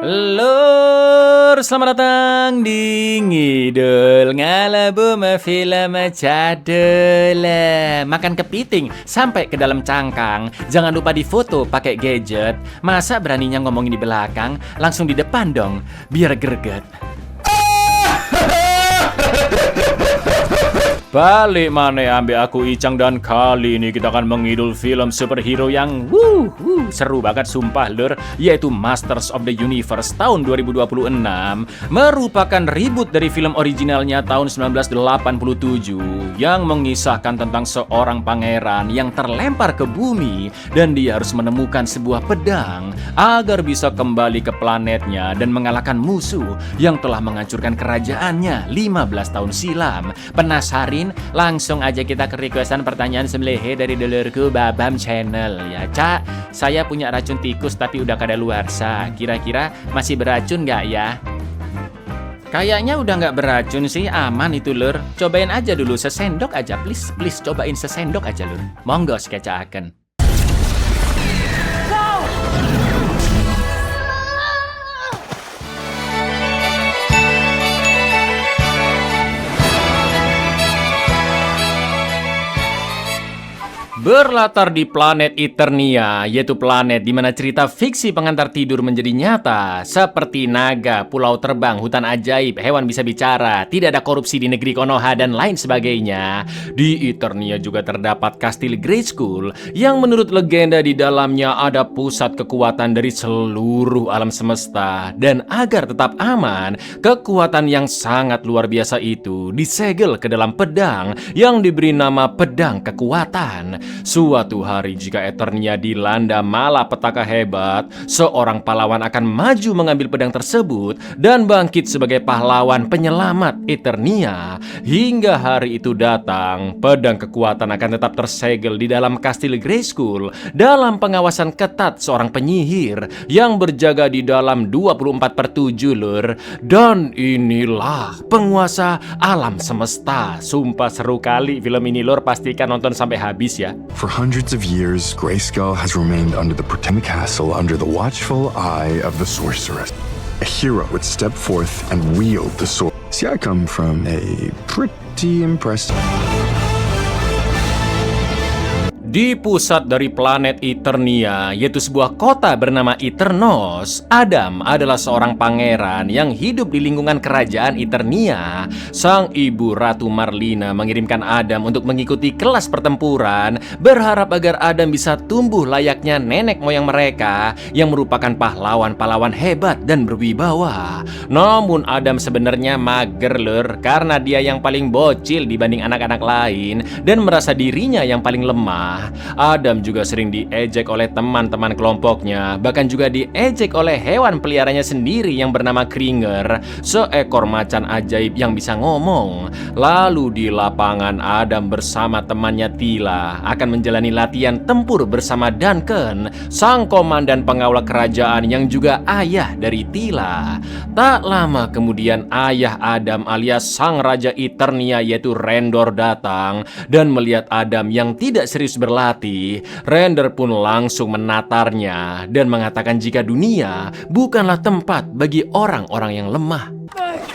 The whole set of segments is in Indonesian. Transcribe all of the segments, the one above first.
Lur, selamat datang di Ngidul Ngalabu Film Cadel. Makan kepiting sampai ke dalam cangkang. Jangan lupa difoto pakai gadget. Masa beraninya ngomongin di belakang, langsung di depan dong, biar greget. Balik mana ambil aku Icang, dan kali ini kita akan mengidul film superhero yang seru banget sumpah lur, yaitu Masters of the Universe tahun 2026. Merupakan reboot dari film originalnya tahun 1987 yang mengisahkan tentang seorang pangeran yang terlempar ke bumi dan dia harus menemukan sebuah pedang agar bisa kembali ke planetnya dan mengalahkan musuh yang telah menghancurkan kerajaannya 15 tahun silam. Penasarin? Langsung aja kita ke requestan pertanyaan sembelihe dari dulurku Babam Channel ya. Cak, saya punya racun tikus tapi udah kadaluarsa. Kira-kira masih beracun nggak ya? Kayaknya udah nggak beracun sih, aman itu lur. Cobain aja dulu sesendok aja, please cobain sesendok aja lur. Monggo skecaaken. Berlatar di planet Eternia, yaitu planet di mana cerita fiksi pengantar tidur menjadi nyata, seperti naga, pulau terbang, hutan ajaib, hewan bisa bicara, tidak ada korupsi di negeri Konoha, dan lain sebagainya. Di Eternia juga terdapat kastil Grayskull, yang menurut legenda di dalamnya ada pusat kekuatan dari seluruh alam semesta. Dan agar tetap aman, kekuatan yang sangat luar biasa itu disegel ke dalam pedang yang diberi nama Pedang Kekuatan. Suatu hari jika Eternia dilanda malapetaka hebat, seorang pahlawan akan maju mengambil pedang tersebut dan bangkit sebagai pahlawan penyelamat Eternia. Hingga hari itu datang, pedang kekuatan akan tetap tersegel di dalam kastil Grayskull dalam pengawasan ketat seorang penyihir yang berjaga di dalam 24/7 lur. Dan inilah penguasa alam semesta. Sumpah seru kali film ini lur, pastikan nonton sampai habis ya. For hundreds of years, Grayskull has remained under the protecting castle under the watchful eye of the sorceress. A hero would step forth and wield the sword. See, I come from a pretty impressive... Di pusat dari planet Eternia, yaitu sebuah kota bernama Eternos, Adam adalah seorang pangeran yang hidup di lingkungan kerajaan Eternia. Sang ibu Ratu Marlina mengirimkan Adam untuk mengikuti kelas pertempuran, berharap agar Adam bisa tumbuh layaknya nenek moyang mereka yang merupakan pahlawan-pahlawan hebat dan berwibawa. Namun Adam sebenarnya mager lur, karena dia yang paling bocil dibanding anak-anak lain dan merasa dirinya yang paling lemah. Adam juga sering diejek oleh teman-teman kelompoknya, bahkan juga diejek oleh hewan peliharanya sendiri yang bernama Kringer, seekor macan ajaib yang bisa ngomong. Lalu di lapangan, Adam bersama temannya Tila akan menjalani latihan tempur bersama Duncan, sang komandan pengawal kerajaan yang juga ayah dari Tila. Tak lama kemudian ayah Adam alias sang raja Eternia yaitu Rendor datang dan melihat Adam yang tidak serius berlatih. Render pun langsung menatarnya dan mengatakan jika dunia bukanlah tempat bagi orang-orang yang lemah.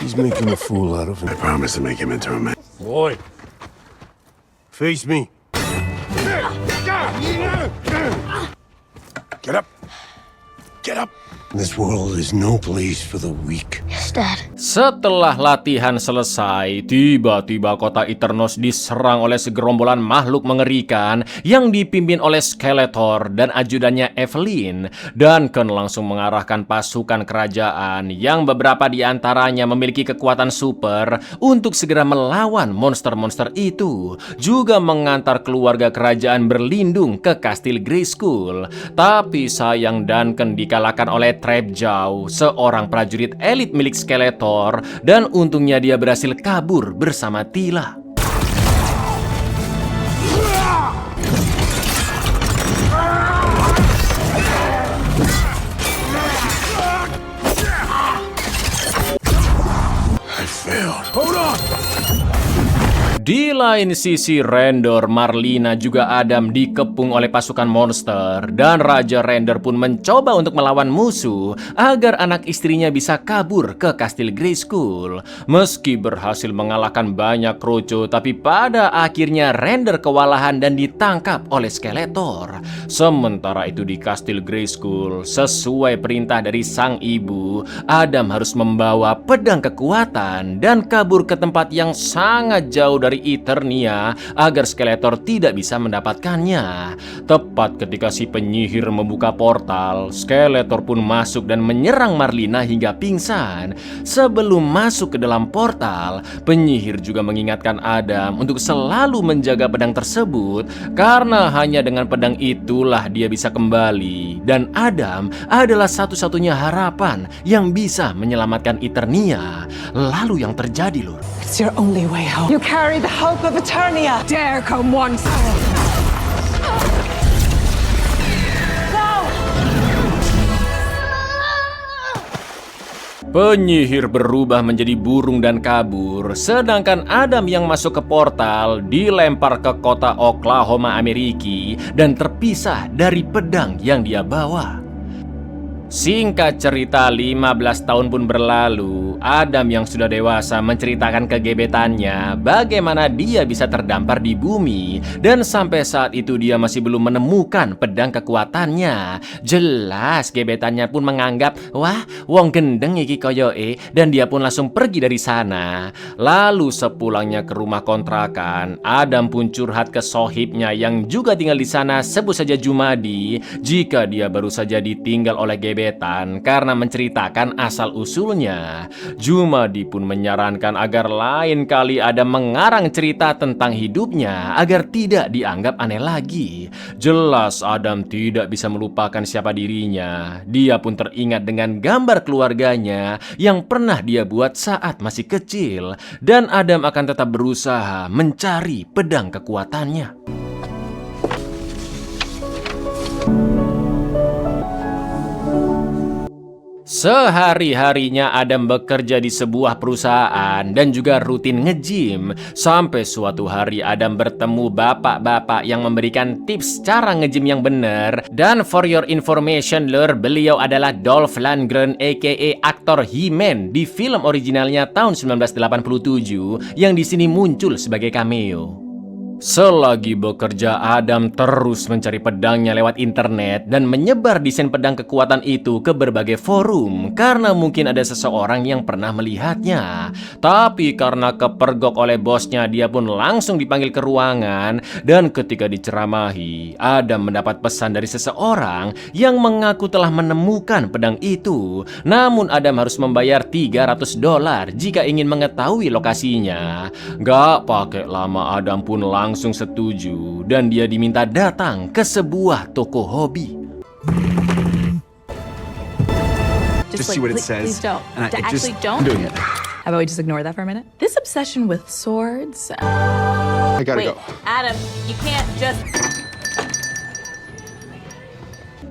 He's making a fool out of him. I promise to make him into a man. Boy, face me. Get up. Get up. This world is no place for the weak. Yes, Dad. Setelah latihan selesai, tiba-tiba kota Eternos diserang oleh segerombolan makhluk mengerikan yang dipimpin oleh Skeletor dan ajudannya Evelyn. Duncan langsung mengarahkan pasukan kerajaan yang beberapa di antaranya memiliki kekuatan super untuk segera melawan monster-monster itu. Juga mengantar keluarga kerajaan berlindung ke kastil Grayskull. Tapi sayang Duncan dikalahkan oleh Trapjaw, seorang prajurit elit milik Skeletor, dan untungnya dia berhasil kabur bersama Tila. I failed. Hold on. Di lain sisi, Randor, Marlina, juga Adam dikepung oleh pasukan monster dan Raja Randor pun mencoba untuk melawan musuh agar anak istrinya bisa kabur ke Kastil Grayskull. Meski berhasil mengalahkan banyak kroco, tapi pada akhirnya Randor kewalahan dan ditangkap oleh Skeletor. Sementara itu di Kastil Grayskull, sesuai perintah dari sang ibu, Adam harus membawa pedang kekuatan dan kabur ke tempat yang sangat jauh dari Eternia agar Skeletor tidak bisa mendapatkannya. Tepat ketika si penyihir membuka portal, Skeletor pun masuk dan menyerang Marlina hingga pingsan. Sebelum masuk ke dalam portal, penyihir juga mengingatkan Adam untuk selalu menjaga pedang tersebut karena hanya dengan pedang itulah dia bisa kembali. Dan Adam adalah satu-satunya harapan yang bisa menyelamatkan Eternia. Lalu yang terjadi, Lur. It's your only way home. You carry the hope of Eternia. Dare come once. Penyihir berubah menjadi burung dan kabur, sedangkan Adam yang masuk ke portal dilempar ke kota Oklahoma, Amerika, dan terpisah dari pedang yang dia bawa. Singkat cerita, 15 tahun pun berlalu. Adam yang sudah dewasa menceritakan ke gebetannya bagaimana dia bisa terdampar di bumi, dan sampai saat itu dia masih belum menemukan pedang kekuatannya. Jelas gebetannya pun menganggap, wah, wong gendeng iki koyoke, dan dia pun langsung pergi dari sana. Lalu sepulangnya ke rumah kontrakan, Adam pun curhat ke sohibnya yang juga tinggal di sana, sebut saja Jumadi, jika dia baru saja ditinggal oleh gebetan karena menceritakan asal-usulnya. Jumadi pun menyarankan agar lain kali Adam mengarang cerita tentang hidupnya agar tidak dianggap aneh lagi. Jelas Adam tidak bisa melupakan siapa dirinya. Dia pun teringat dengan gambar keluarganya yang pernah dia buat saat masih kecil, dan Adam akan tetap berusaha mencari pedang kekuatannya. Sehari-harinya Adam bekerja di sebuah perusahaan dan juga rutin nge-gym. Sampai suatu hari Adam bertemu bapak-bapak yang memberikan tips cara nge-gym yang benar. Dan for your information, Lur, beliau adalah Dolph Lundgren aka aktor He-Man di film originalnya tahun 1987 yang di sini muncul sebagai cameo. Selagi bekerja, Adam terus mencari pedangnya lewat internet dan menyebar desain pedang kekuatan itu ke berbagai forum karena mungkin ada seseorang yang pernah melihatnya. Tapi karena kepergok oleh bosnya, dia pun langsung dipanggil ke ruangan, dan ketika diceramahi, Adam mendapat pesan dari seseorang yang mengaku telah menemukan pedang itu. Namun Adam harus membayar $300 jika ingin mengetahui lokasinya. Gak pakai lama Adam pun langsung setuju dan dia diminta datang ke sebuah toko hobi. Just see what it says. Please don't. And I Actually, just, don't. I'm doing it. How about we just ignore that for a minute? This obsession with swords. I gotta Wait, go. Adam, you can't just.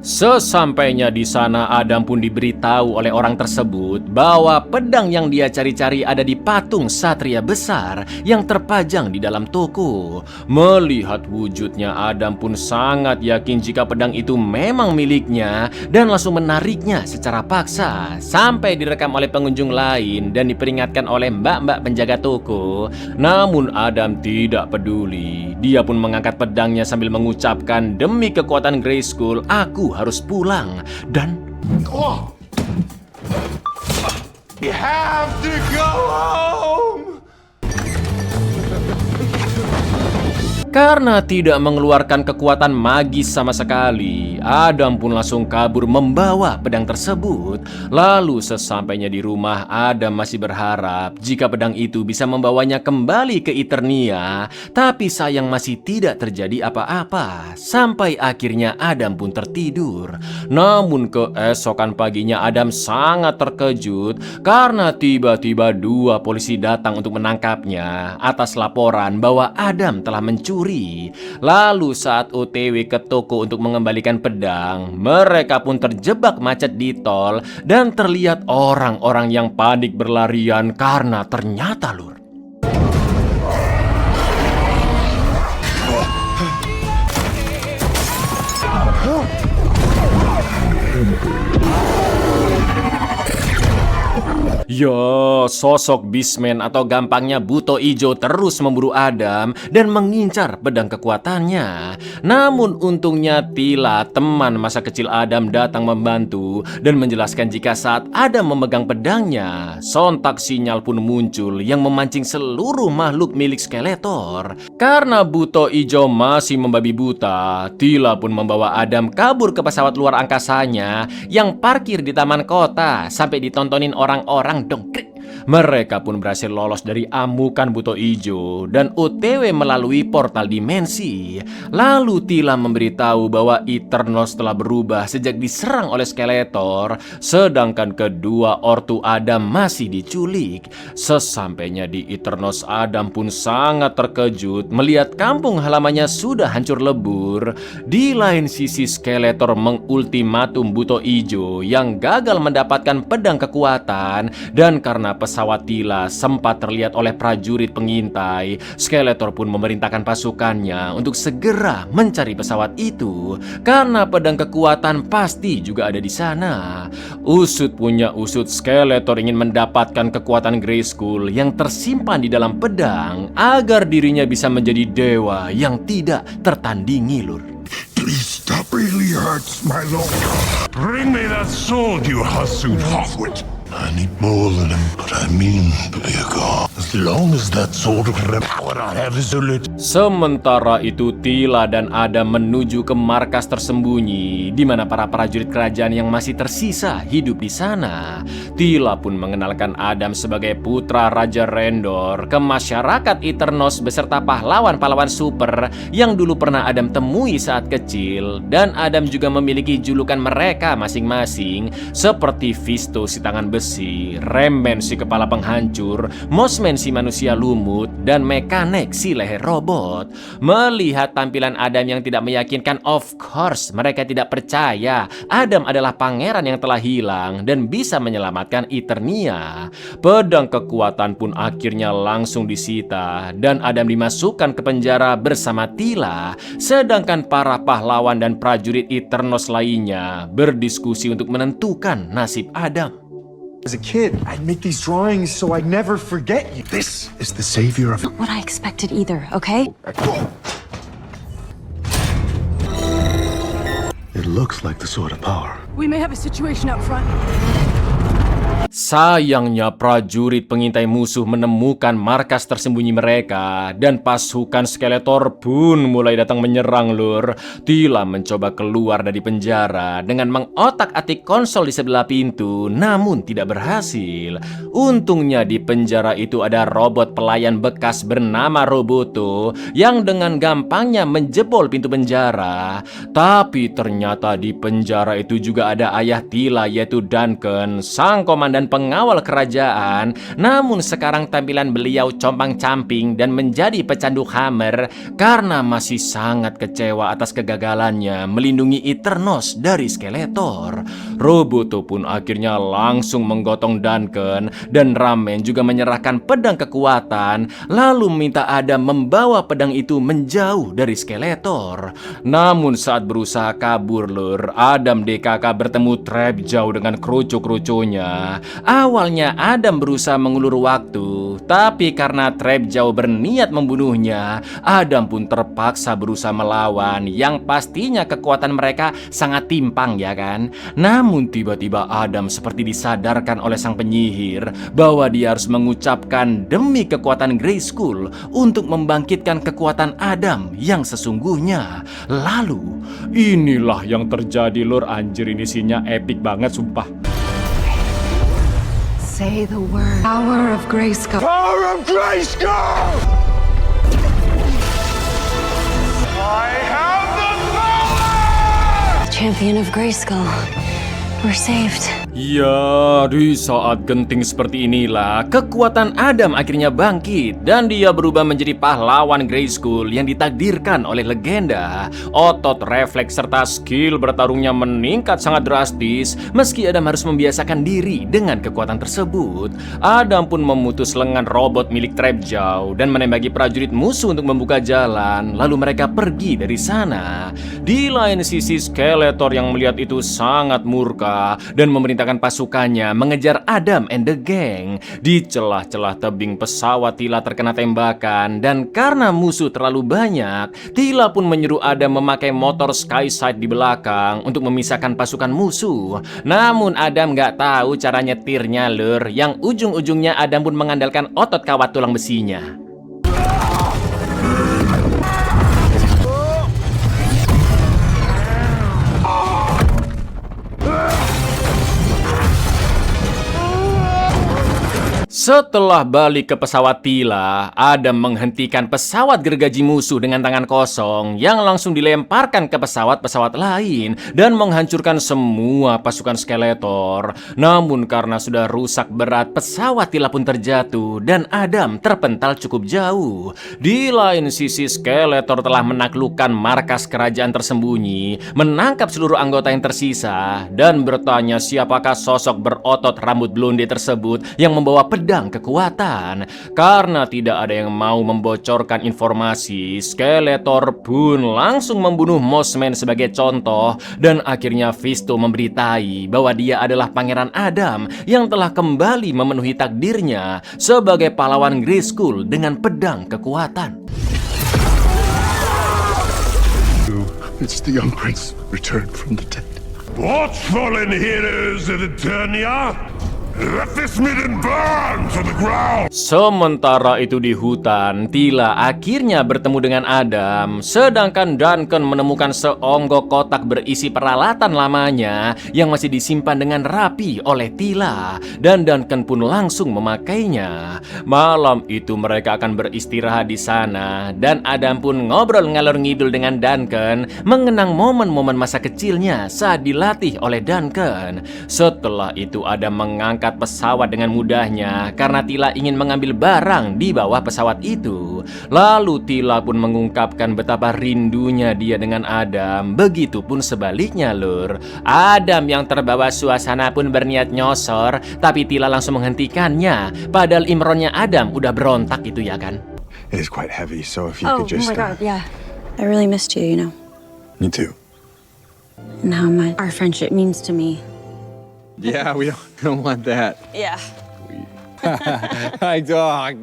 Sesampainya di sana, Adam pun diberitahu oleh orang tersebut bahwa pedang yang dia cari-cari ada di patung satria besar yang terpajang di dalam toko. Melihat wujudnya, Adam pun sangat yakin jika pedang itu memang miliknya dan langsung menariknya secara paksa sampai direkam oleh pengunjung lain dan diperingatkan oleh mbak-mbak penjaga toko. Namun Adam tidak peduli. Dia pun mengangkat pedangnya sambil mengucapkan, demi kekuatan Grayskull, aku harus pulang. Dan You have to go home! karena tidak mengeluarkan kekuatan magis sama sekali, Adam pun langsung kabur membawa pedang tersebut. Lalu sesampainya di rumah, Adam masih berharap jika pedang itu bisa membawanya kembali ke Eternia. Tapi sayang masih tidak terjadi apa-apa. Sampai akhirnya Adam pun tertidur. Namun keesokan paginya Adam sangat terkejut karena tiba-tiba 2 polisi datang untuk menangkapnya atas laporan bahwa Adam telah mencuri. Lalu saat OTW ke toko untuk mengembalikan pedang, mereka pun terjebak macet di tol dan terlihat orang-orang yang panik berlarian karena ternyata, Lur, Ya, sosok Beastman atau gampangnya Buto Ijo terus memburu Adam dan mengincar pedang kekuatannya. Namun untungnya Tila, teman masa kecil Adam, datang membantu dan menjelaskan jika saat Adam memegang pedangnya, sontak sinyal pun muncul yang memancing seluruh makhluk milik Skeletor. Karena Buto Ijo masih membabi buta, Tila pun membawa Adam kabur ke pesawat luar angkasanya yang parkir di taman kota sampai ditontonin orang-orang dongkrik. Mereka pun berhasil lolos dari amukan Buto Ijo dan OTW melalui portal dimensi. Lalu Tila memberitahu bahwa Eternos telah berubah sejak diserang oleh Skeletor, sedangkan kedua ortu Adam masih diculik. Sesampainya di Eternos, Adam pun sangat terkejut melihat kampung halamannya sudah hancur lebur. Di lain sisi, Skeletor mengultimatum Buto Ijo yang gagal mendapatkan pedang kekuatan, dan karena pesawat Tila sempat terlihat oleh prajurit pengintai, Skeletor pun memerintahkan pasukannya untuk segera mencari pesawat itu karena pedang kekuatan pasti juga ada di sana. Usut punya usut, Skeletor ingin mendapatkan kekuatan Grayskull yang tersimpan di dalam pedang agar dirinya bisa menjadi dewa yang tidak tertandingi, Lur. Please, that really hurts, my lord. Bring me that sword, you hussud halfwit. I need more than him, but I mean to be a god. As long as that sword of power I have is lit. Sementara itu, Tila dan Adam menuju ke markas tersembunyi di mana para prajurit kerajaan yang masih tersisa hidup di sana. Tila pun mengenalkan Adam sebagai putra Raja Rendor ke masyarakat Eternos beserta pahlawan-pahlawan super yang dulu pernah Adam temui saat kecil, dan Adam juga memiliki julukan mereka masing-masing seperti Fisto si tangan besi, Remman si kepala penghancur, Mossman si manusia lumut, dan Mekanek si leher robot. Melihat tampilan Adam yang tidak meyakinkan, of course mereka tidak percaya Adam adalah pangeran yang telah hilang dan bisa menyelamatkan Eternia. Pedang kekuatan pun akhirnya langsung disita dan Adam dimasukkan ke penjara bersama Tila, sedangkan para pahlawan dan prajurit Eternos lainnya berdiskusi untuk menentukan nasib Adam. As a kid, I'd make these drawings so I'd never forget you. This is the savior of... Not what I expected either, okay? It looks like the sword of power. We may have a situation out front. Sayangnya prajurit pengintai musuh menemukan markas tersembunyi mereka dan pasukan Skeletor pun mulai datang menyerang, Lur. Tila mencoba keluar dari penjara dengan mengotak-atik konsol di sebelah pintu, namun tidak berhasil. Untungnya di penjara itu ada robot pelayan bekas bernama Roboto yang dengan gampangnya menjebol pintu penjara. Tapi ternyata di penjara itu juga ada ayah Tila, yaitu Duncan, sang komandan pengawal kerajaan. Namun sekarang tampilan beliau compang-camping dan menjadi pecandu hammer karena masih sangat kecewa atas kegagalannya melindungi Eternos dari Skeletor. Roboto pun akhirnya langsung menggotong Duncan dan Ramen juga menyerahkan pedang kekuatan lalu minta Adam membawa pedang itu menjauh dari Skeletor. Namun saat berusaha kabur, Lur, Adam DKK bertemu Trapjaw dengan kerucu-kerucunya. Awalnya Adam berusaha mengulur waktu, tapi karena Trapjaw berniat membunuhnya, Adam pun terpaksa berusaha melawan yang pastinya kekuatan mereka sangat timpang, ya kan? Namun tiba-tiba Adam seperti disadarkan oleh sang penyihir bahwa dia harus mengucapkan demi kekuatan Grayskull untuk membangkitkan kekuatan Adam yang sesungguhnya. Lalu inilah yang terjadi, Lur. Anjir, ini scene-nya epic banget, sumpah. Say the word. Power of Grayskull. Power of Grayskull! I have the power! Champion of Grayskull. We're saved. Ya, di saat genting seperti inilah kekuatan Adam akhirnya bangkit dan dia berubah menjadi pahlawan Grayskull yang ditakdirkan oleh legenda. Otot, refleks, serta skill bertarungnya meningkat sangat drastis meski Adam harus membiasakan diri dengan kekuatan tersebut. Adam pun memutus lengan robot milik Trapjaw dan menembaki prajurit musuh untuk membuka jalan, lalu mereka pergi dari sana. Di lain sisi, Skeletor yang melihat itu sangat murka dan memerintahkan memerintahkan pasukannya mengejar Adam and the gang. Di celah-celah tebing pesawat Tila terkena tembakan, dan karena musuh terlalu banyak, Tila pun menyuruh Adam memakai motor Skyside di belakang untuk memisahkan pasukan musuh. Namun Adam nggak tahu cara nyetirnya lur, yang ujung-ujungnya Adam pun mengandalkan otot kawat tulang besinya. Setelah balik ke pesawat Tila, Adam menghentikan pesawat gergaji musuh dengan tangan kosong yang langsung dilemparkan ke pesawat-pesawat lain dan menghancurkan semua pasukan Skeletor. Namun karena sudah rusak berat, pesawat Tila pun terjatuh dan Adam terpental cukup jauh. Di lain sisi, Skeletor telah menaklukkan markas kerajaan tersembunyi, menangkap seluruh anggota yang tersisa, dan bertanya siapakah sosok berotot rambut blonde tersebut yang membawa pedang kekuatan. Karena tidak ada yang mau membocorkan informasi, Skeletor pun langsung membunuh Mossman sebagai contoh, dan akhirnya Fisto memberitai bahwa dia adalah Pangeran Adam yang telah kembali memenuhi takdirnya sebagai pahlawan Grayskull dengan pedang kekuatan. It's the young prince returned from the dead. What fallen heroes of Eternia? Let this maiden burn to the ground! Sementara itu di hutan, Tila akhirnya bertemu dengan Adam, sedangkan Duncan menemukan seonggok kotak berisi peralatan lamanya yang masih disimpan dengan rapi oleh Tila, dan Duncan pun langsung memakainya. Malam itu mereka akan beristirahat di sana, dan Adam pun ngobrol ngalor ngidul dengan Duncan, mengenang momen-momen masa kecilnya saat dilatih oleh Duncan. Setelah itu Adam mengangkat pesawat dengan mudahnya karena Tila ingin mengambil barang di bawah pesawat itu. Lalu Tila pun mengungkapkan betapa rindunya dia dengan Adam. Begitupun sebaliknya lur. Adam yang terbawa suasana pun berniat nyosor, tapi Tila langsung menghentikannya. Padahal Imronnya Adam udah berontak itu ya kan. It is quite heavy, so if you Oh could just... my god, yeah. I really missed you, you know. Me too. And how much our friendship means to me. Yeah, we don't want that. Yeah. My dog.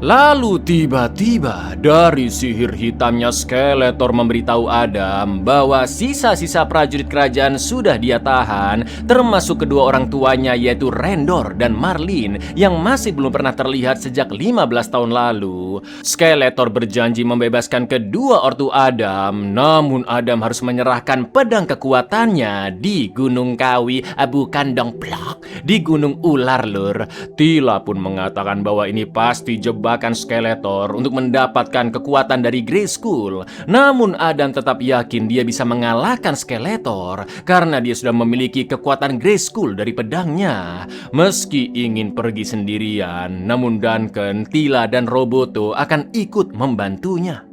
Lalu tiba-tiba dari sihir hitamnya Skeletor memberitahu Adam bahwa sisa-sisa prajurit kerajaan sudah dia tahan, termasuk kedua orang tuanya yaitu Rendor dan Marlin yang masih belum pernah terlihat sejak 15 tahun lalu. Skeletor berjanji membebaskan kedua ortu Adam, namun Adam harus menyerahkan pedang kekuatannya di Gunung Kawi, bukan dong plok, di Gunung Ular lur. Tila pun mengatakan bahwa ini pasti jebakan Skeletor untuk mendapatkan kekuatan dari Grayskull. Namun Adam tetap yakin dia bisa mengalahkan Skeletor karena dia sudah memiliki kekuatan Grayskull dari pedangnya. Meski ingin pergi sendirian, namun Duncan, Tila, dan Roboto akan ikut membantunya.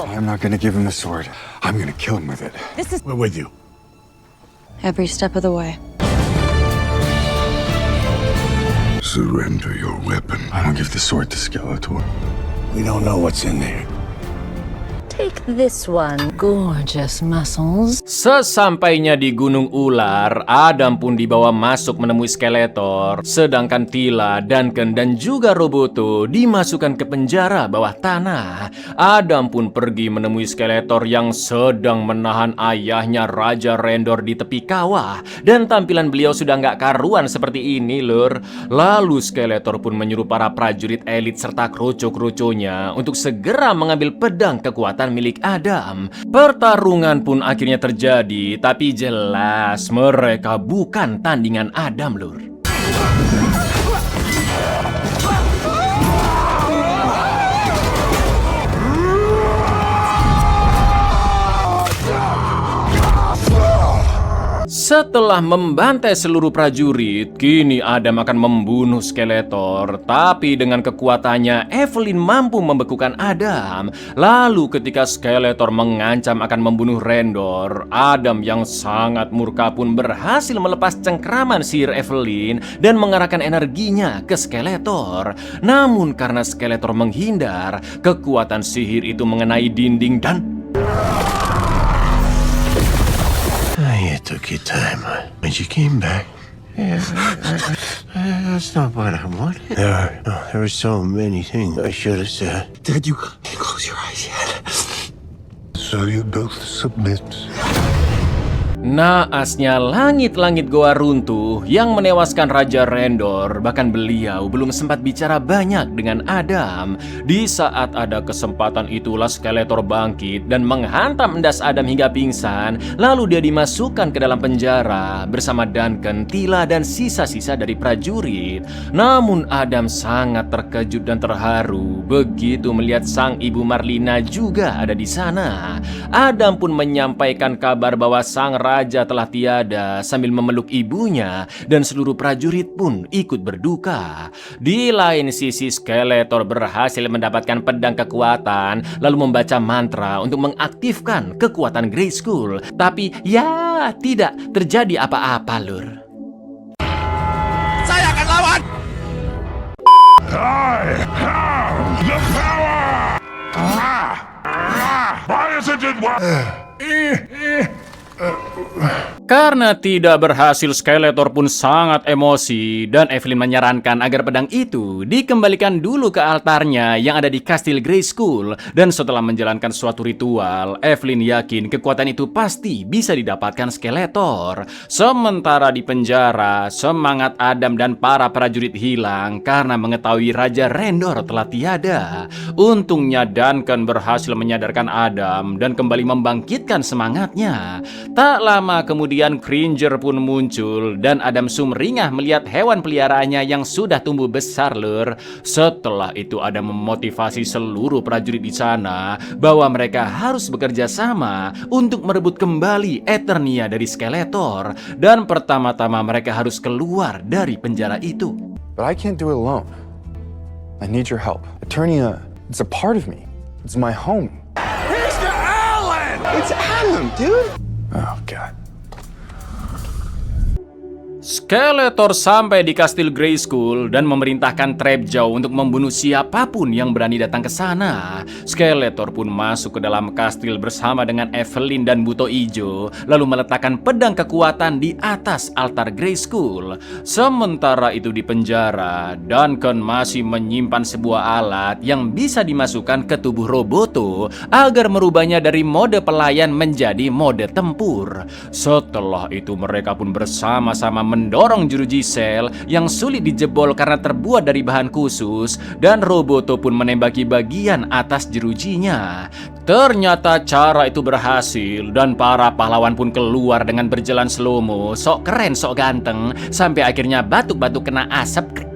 I'm not gonna give him the sword. I'm gonna kill him with it. We're with you. Every step of the way. Surrender your weapon. I don't give the sword to Skeletor. We don't know what's in there. Take this one. Gorgeous muscles. Sesampainya di Gunung Ular, Adam pun dibawa masuk menemui Skeletor, sedangkan Tila, Duncan, dan juga Roboto dimasukkan ke penjara bawah tanah. Adam pun pergi menemui Skeletor yang sedang menahan ayahnya Raja Rendor di tepi kawah, dan tampilan beliau sudah nggak karuan seperti ini lur. Lalu Skeletor pun menyuruh para prajurit elit serta kroco-kroconya untuk segera mengambil pedang kekuatan milik Adam. Pertarungan pun akhirnya terjadi, tapi jelas mereka bukan tandingan Adam lur. Setelah membantai seluruh prajurit, kini Adam akan membunuh Skeletor. Tapi dengan kekuatannya, Evelyn mampu membekukan Adam. Lalu ketika Skeletor mengancam akan membunuh Rendor, Adam yang sangat murka pun berhasil melepas cengkraman sihir Evelyn dan mengarahkan energinya ke Skeletor. Namun karena Skeletor menghindar, kekuatan sihir itu mengenai dinding dan... I took your time. When you came back, that's not what I wanted. There were so many things I should have said. Dad, you can't close your eyes yet. So you both submit. Naasnya langit-langit goa runtuh yang menewaskan Raja Rendor. Bahkan beliau belum sempat bicara banyak dengan Adam. Di saat ada kesempatan itulah Skeletor bangkit dan menghantam endas Adam hingga pingsan. Lalu dia dimasukkan ke dalam penjara bersama Duncan, Tila, dan sisa-sisa dari prajurit. Namun Adam sangat terkejut dan terharu begitu melihat sang ibu Marlina juga ada di sana. Adam pun menyampaikan kabar bahwa sang raja telah tiada sambil memeluk ibunya dan seluruh prajurit pun ikut berduka. Di lain sisi Skeletor berhasil mendapatkan pedang kekuatan lalu membaca mantra untuk mengaktifkan kekuatan Grayskull. Tapi ya tidak terjadi apa-apa, Lur. I have the power! Why isn't it Karena tidak berhasil, Skeletor pun sangat emosi dan Evelyn menyarankan agar pedang itu dikembalikan dulu ke altarnya yang ada di Kastil Grayskull. Dan setelah menjalankan suatu ritual, Evelyn yakin kekuatan itu pasti bisa didapatkan Skeletor. Sementara di penjara, semangat Adam dan para prajurit hilang karena mengetahui Raja Rendor telah tiada. Untungnya Duncan berhasil menyadarkan Adam dan kembali membangkitkan semangatnya. Tak lama kemudian Cringer pun muncul dan Adam sumringah melihat hewan peliharaannya yang sudah tumbuh besar, Lur. Setelah itu Adam memotivasi seluruh prajurit di sana bahwa mereka harus bekerja sama untuk merebut kembali Eternia dari Skeletor. Dan pertama-tama mereka harus keluar dari penjara itu. But I can't do it alone. I need your help. Eternia, it's a part of me. It's my home. Mr. Allen! It's Adam, dude. Oh, God. Skeletor sampai di Kastil Grayskull dan memerintahkan Trapjaw untuk membunuh siapapun yang berani datang ke sana. Skeletor pun masuk ke dalam kastil bersama dengan Evelyn dan Buto Ijo, lalu meletakkan pedang kekuatan di atas altar Grayskull. Sementara itu di penjara, Duncan masih menyimpan sebuah alat yang bisa dimasukkan ke tubuh Roboto agar merubahnya dari mode pelayan menjadi mode tempur. Setelah itu mereka pun bersama-sama mendorong jeruji sel yang sulit dijebol karena terbuat dari bahan khusus, dan Roboto pun menembaki bagian atas jerujinya. Ternyata cara itu berhasil dan para pahlawan pun keluar dengan berjalan slow-mo, sok keren sok ganteng, sampai akhirnya batuk-batuk kena asap.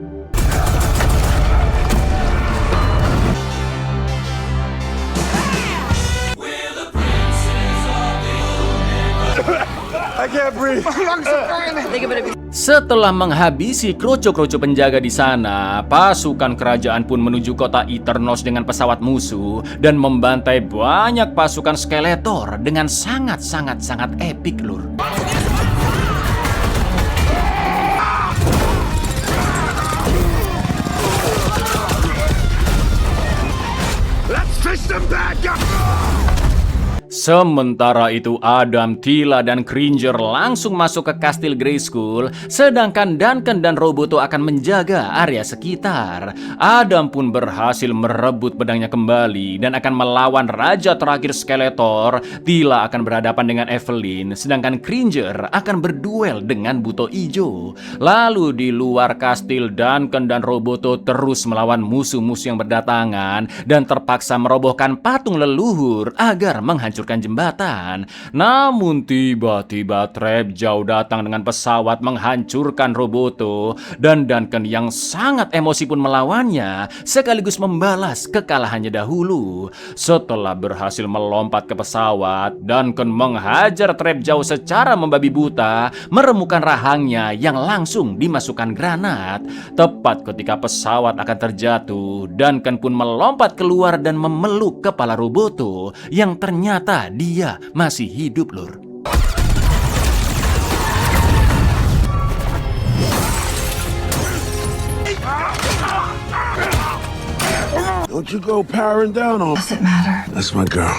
I can't breathe. Setelah menghabisi kroco-kroco penjaga di sana, pasukan kerajaan pun menuju kota Eternos dengan pesawat musuh dan membantai banyak pasukan Skeletor dengan sangat epik, Lur. Let's fish them back up! Sementara itu Adam, Tila, dan Cringer langsung masuk ke Kastil Grayskull, sedangkan Duncan dan Roboto akan menjaga area sekitar. Adam pun berhasil merebut pedangnya kembali dan akan melawan raja terakhir Skeletor. Tila akan berhadapan dengan Evelyn, sedangkan Cringer akan berduel dengan Buto Ijo. Lalu di luar kastil, Duncan dan Roboto terus melawan musuh-musuh yang berdatangan dan terpaksa merobohkan patung leluhur agar menghancurkan jembatan. Namun tiba-tiba Trapjaw datang dengan pesawat menghancurkan Roboto, dan Duncan yang sangat emosi pun melawannya sekaligus membalas kekalahannya dahulu. Setelah berhasil melompat ke pesawat, Duncan menghajar Trapjaw secara membabi buta, meremukan rahangnya yang langsung dimasukkan granat. Tepat ketika pesawat akan terjatuh, Duncan pun melompat keluar dan memeluk kepala Roboto yang ternyata dia masih hidup, Lur. Don't you go powering down on. Does it matter? That's my girl.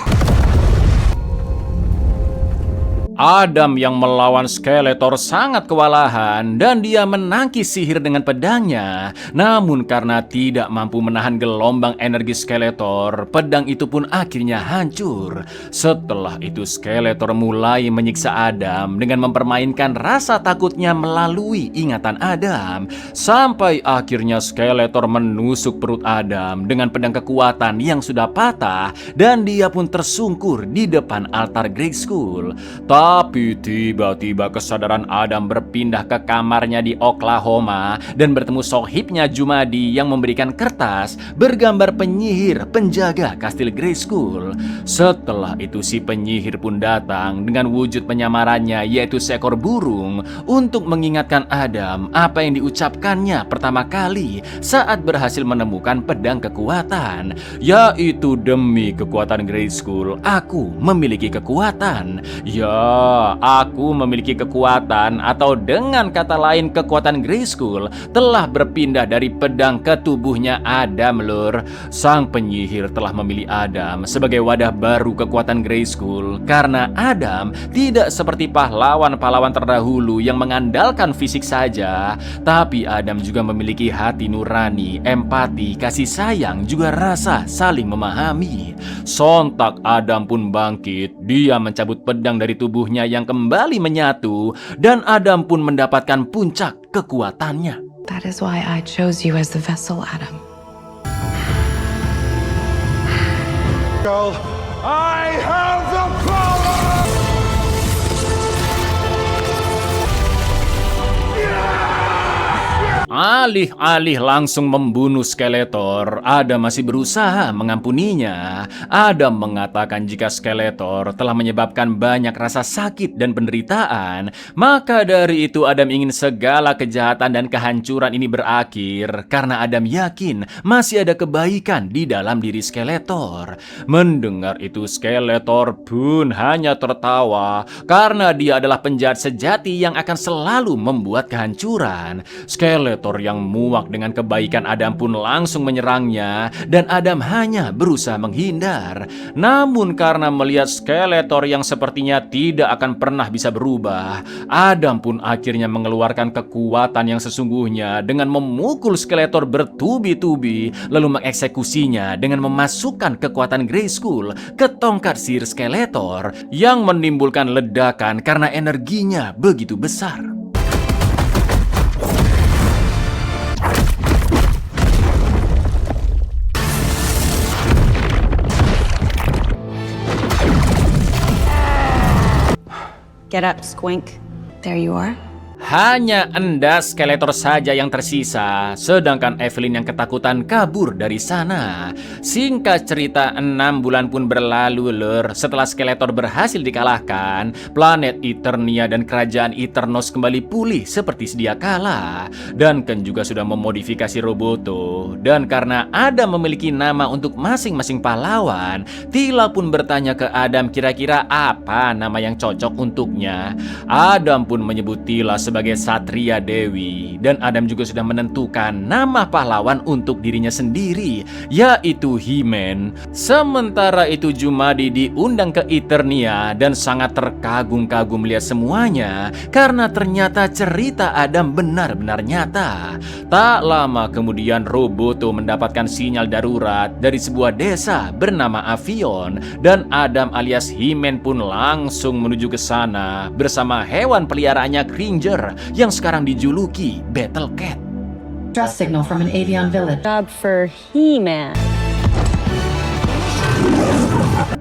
Adam yang melawan Skeletor sangat kewalahan dan dia menangkis sihir dengan pedangnya. Namun karena tidak mampu menahan gelombang energi Skeletor, pedang itu pun akhirnya hancur. Setelah itu Skeletor mulai menyiksa Adam dengan mempermainkan rasa takutnya melalui ingatan Adam. Sampai akhirnya Skeletor menusuk perut Adam dengan pedang kekuatan yang sudah patah dan dia pun tersungkur di depan altar Grayskull. Tapi tiba-tiba kesadaran Adam berpindah ke kamarnya di Oklahoma dan bertemu sohibnya Jumadi yang memberikan kertas bergambar penyihir penjaga kastil Grayskull. Setelah itu si penyihir pun datang dengan wujud penyamarannya yaitu seekor burung untuk mengingatkan Adam apa yang diucapkannya pertama kali saat berhasil menemukan pedang kekuatan, yaitu demi kekuatan Grayskull aku memiliki kekuatan. Ya, aku memiliki kekuatan, atau dengan kata lain kekuatan Grayskull telah berpindah dari pedang ke tubuhnya Adam, lur. Sang penyihir telah memilih Adam sebagai wadah baru kekuatan Grayskull karena Adam tidak seperti pahlawan-pahlawan terdahulu yang mengandalkan fisik saja, tapi Adam juga memiliki hati nurani, empati, kasih sayang, juga rasa saling memahami. Sontak Adam pun bangkit, dia mencabut pedang dari tubuhnya yang kembali menyatu dan Adam pun mendapatkan puncak kekuatannya. That is why I chose you as the vessel, Adam. I have the power! Alih-alih langsung membunuh Skeletor, Adam masih berusaha mengampuninya. Adam mengatakan jika Skeletor telah menyebabkan banyak rasa sakit dan penderitaan, maka dari itu Adam ingin segala kejahatan dan kehancuran ini berakhir karena Adam yakin masih ada kebaikan di dalam diri Skeletor. Mendengar itu Skeletor pun hanya tertawa karena dia adalah penjahat sejati yang akan selalu membuat kehancuran. Skeletor yang muak dengan kebaikan Adam pun langsung menyerangnya dan Adam hanya berusaha menghindar. Namun karena melihat Skeletor yang sepertinya tidak akan pernah bisa berubah, Adam pun akhirnya mengeluarkan kekuatan yang sesungguhnya dengan memukul Skeletor bertubi-tubi lalu mengeksekusinya dengan memasukkan kekuatan Grayskull ke tongkat sihir Skeletor yang menimbulkan ledakan karena energinya begitu besar. Get up, Squink. There you are. Hanya endas Skeletor saja yang tersisa, sedangkan Evelyn yang ketakutan kabur dari sana. Singkat cerita, 6 bulan pun berlalu, lur. Setelah Skeletor berhasil dikalahkan, planet Eternia dan kerajaan Eternos kembali pulih seperti sedia kala. Duncan juga sudah memodifikasi Roboto. Dan karena Adam memiliki nama untuk masing-masing pahlawan, Tila pun bertanya ke Adam kira-kira apa nama yang cocok untuknya. Adam pun menyebut Tila sebagai Satria Dewi, dan Adam juga sudah menentukan nama pahlawan untuk dirinya sendiri, yaitu He-Man. Sementara itu Jumadi diundang ke Eternia dan sangat terkagum-kagum melihat semuanya karena ternyata cerita Adam benar-benar nyata. Tak lama kemudian Roboto mendapatkan sinyal darurat dari sebuah desa bernama Avion, dan Adam alias He-Man pun langsung menuju ke sana bersama hewan peliharaannya Cringer yang sekarang dijuluki Battle Cat. Trust signal from an avian village. Job for He-Man.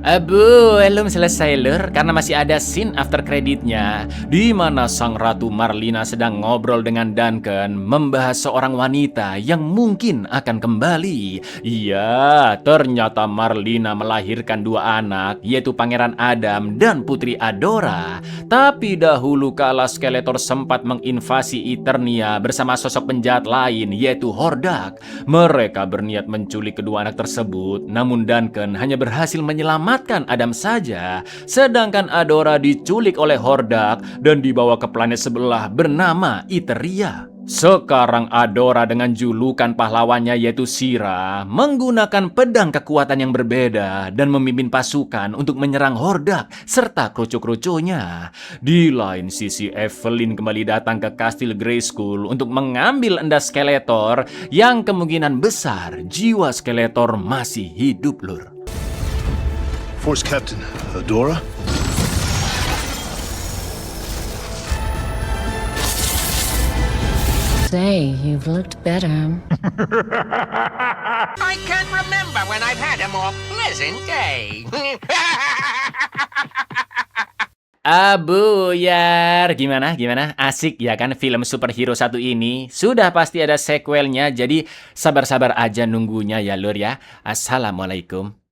Belum selesai, lur, karena masih ada scene after creditnya di mana sang Ratu Marlina sedang ngobrol dengan Duncan membahas seorang wanita yang mungkin akan kembali. Ya, ternyata Marlina melahirkan 2 anak, yaitu Pangeran Adam dan Putri Adora. Tapi dahulu kala Skeletor sempat menginvasi Eternia bersama sosok penjahat lain, yaitu Hordak. Mereka berniat menculik kedua anak tersebut, namun Duncan hanya berhasil menyelamatkan Adam saja, sedangkan Adora diculik oleh Hordak dan dibawa ke planet sebelah bernama Eteria. Sekarang Adora dengan julukan pahlawannya yaitu Shira menggunakan pedang kekuatan yang berbeda dan memimpin pasukan untuk menyerang Hordak serta krucu-krucunya. Di lain sisi, Evelyn kembali datang ke kastil Grayskull untuk mengambil endas Skeletor yang kemungkinan besar jiwa Skeletor masih hidup, Lur. Force Captain, Adora? Say, you've looked better. I can't remember when I've had a more pleasant day. Abuyar, gimana? Asik ya kan film superhero satu ini? Sudah pasti ada sequelnya, jadi sabar-sabar aja nunggunya ya, Lur ya. Assalamualaikum.